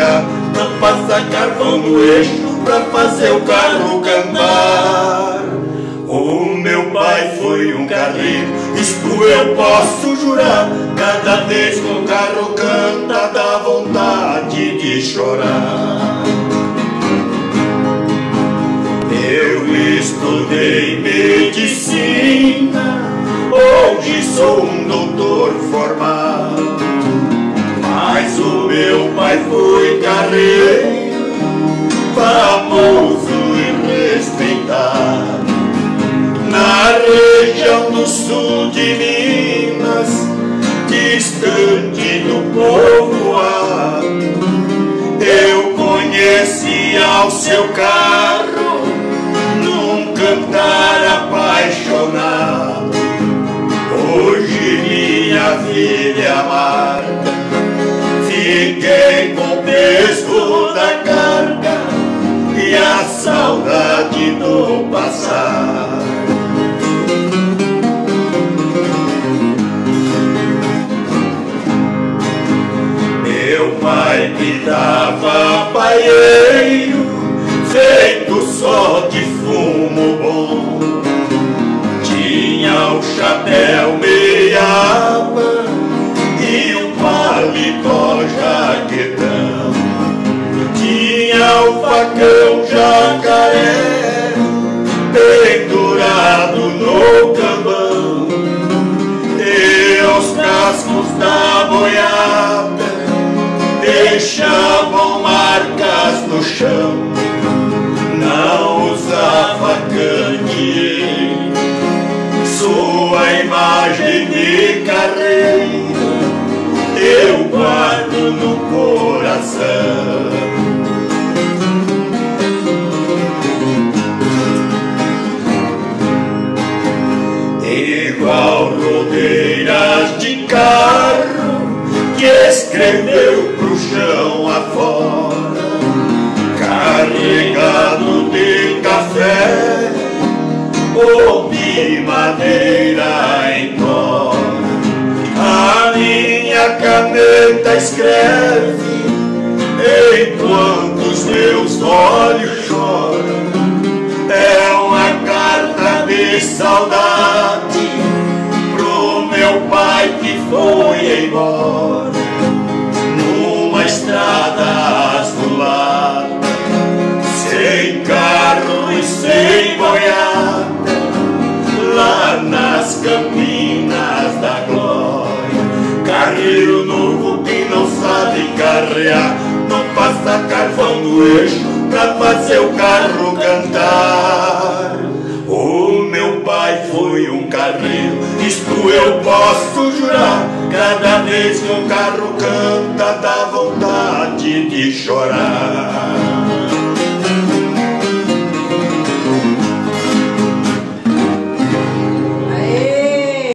carregar, não passa carvão no eixo pra fazer o carro cantar. O meu pai foi um carreiro, isto eu posso jurar. Cada vez que o carro canta dá vontade de chorar. Eu estudei medicina, hoje sou um doutor formado, mas o meu pai foi carreiro, famoso e respeitado. Na região do sul de Minas, distante do povoado, eu conhecia o seu carro num cantar apaixonado. Hoje minha vida amarga, fiquei com o peso da carga e a saudade do passado. Meu pai me dava paieiro, feito só de fumo bom. Tinha o chapéu meia-aba e o paletó jaquetão. Tinha o facão jacaré pendurado no cambão, e os cascos da boiada deixavam marcas no chão. Não usava candeeiro, sua imagem de carreira eu guardo no coração. Igual rodeiras de carro que escreveu pro chão afora, carregado de café ou de madeira em cor. A minha caneta escreve enquanto os meus olhos choram. É uma carta de saudade pro meu pai que foi embora, numa estrada azulada, sem carro e sem boiada, lá nas Campinas da Glória. Carreiro novo que não sabe carrear, não passa carvão no eixo pra fazer o carro cantar. O meu pai foi um carreiro, isto eu posso jurar. Cada vez que o carro canta dá vontade de chorar.